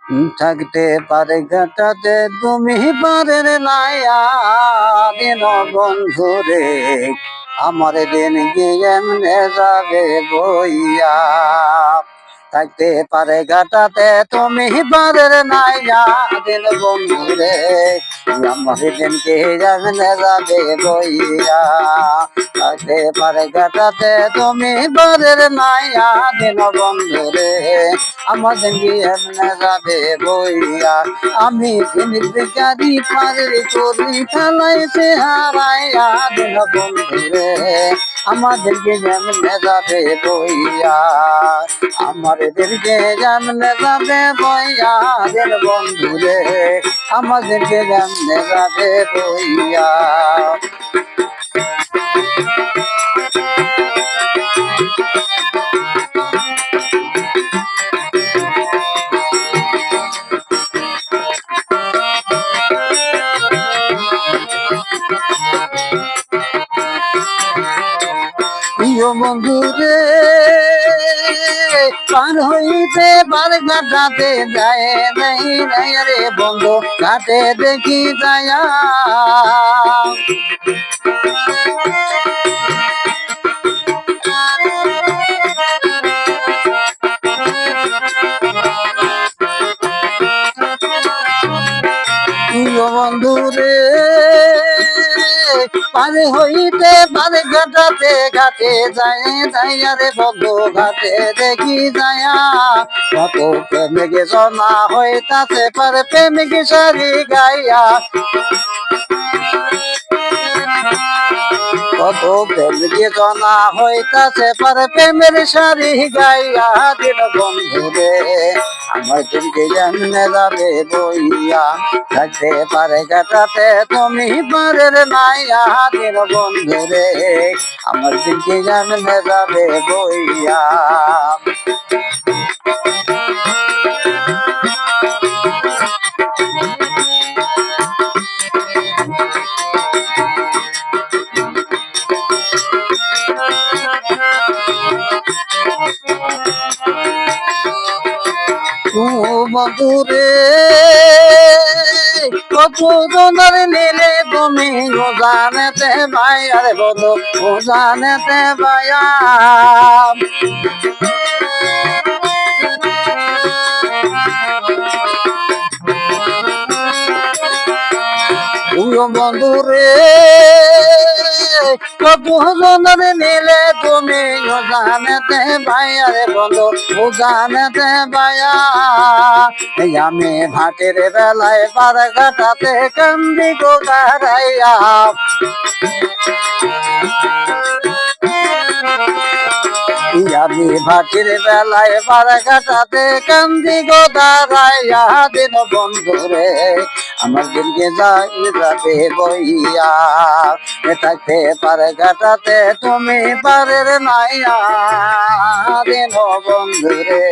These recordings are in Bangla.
থাকতে পারে ঘাটাতে তুমি পারের নাইয়া দিন বন্ধু রে আমার দিন গিয়ে এমনে যাবে বইয়া থাকতে পারে ঘাটাতে তুমি পারের নাইয়া দিন বন্ধু রে আমার দিন গিয়ে এমনে যাবে বইয়া থাকতে পারে ঘাটাতে তুমি পারের নাইয়া দিন বন্ধু রে আমাদের এমনে যাবে বইয়া আমি জিনিসকারী পারের করি খেলাইতে হারাইয়া দিন বন্ধুরে আমাদেরকে যেমনে যাবে বইয়া আমাদেরকে যেমনে যাবে বইয়া দিন বন্ধুরে আমাদেরকে যেমনে যাবে বইয়া প্রিয় বন্ধুরে পার হইতে পার ঘাটাতে যায় নাই নাই রে বন্ধু ঘাটে দেখি যায় প্রিয় বন্ধুরে পারে হইতে পারে ঘাটাতে ঘাটে যায় যাইয়া রে বন্ধু ঘাটে দেখি যায়া কত প্রেমিকে জমা হইতাছে পারে প্রেমিকে সারি গাইয়া কত প্রেমিকে জমা হইতাছে পারে প্রেমের সারি গাইয়া দিন বন্ধু রে আমার দিনকে যেমনে যাবে বইয়া থাকতে পারে ঘাটাতে তুমি পারের নাইয়া দিন বন্ধু রে আমার দিনকে যেমনে যাবে বইয়া মধুরে কত জনের নিলে তুমি জানেতে ভাই আরে বন্ধু জানেতে ভাইয়া বন্ধুরে কত জনের নিলে তুমি জানেতে ভাইয়া রে বন্ধু জানেতে ভাইয়া আমি ভাটের বেলায় পার ঘাটাতে কান্দি গো দাঁড়াইয়া আমি ভাটির বেলায় পার ঘাটাতে কান্দি গো দাঁড়াইয়া দিন বন্ধুরে আমার দিনকে যাবে বইয়া থাকতে পারে ঘাটাতে তুমি পারের নাইয়া দিন বন্ধুরে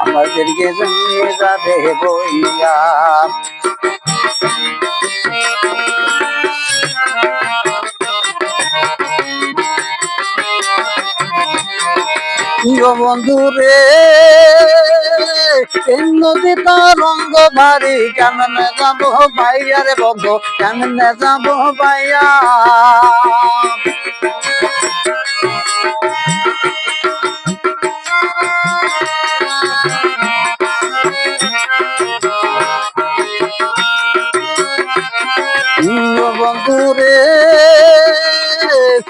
আমার দিনকে যাবে বইয়া বন্ধুরে নদীটা রঙ্গ ভারী কেমনে যাবো ভাইয়া রে বন্ধু কেমনে যাবো ভাইয়া বন্ধুরে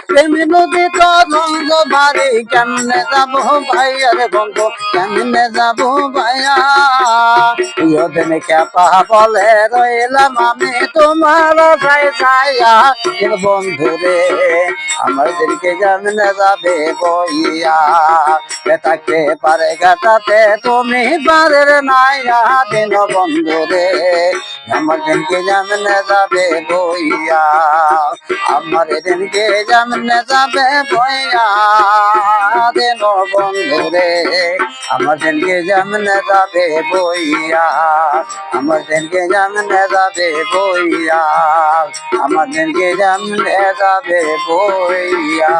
প্রেমী নদী তো রঙ্গ ভারী কেমনে যাবো ভাইয়া রে বন্ধু কেমনে যাবো ভাইয়া ইয়দিন ক্যাপা বলে রইলাম আমি তোমার ছায়া বন্ধুরে আমার দিনকে কেমনে যাবে বইয়া থাকতে পারে ঘাটাতে তুমি পারের নাইয়া দিন বন্ধুরে আমার দিনকে কেমনে যাবে বইয়া আমার দিনকে যেমনে যাবে বইয়া দিন বন্ধুরে আমার দিনকে যেমনে যাবে বইয়া আমার দিনকে যেমনে যাবে বইয়া আমার দিনকে যেমনে যাবে বইয়া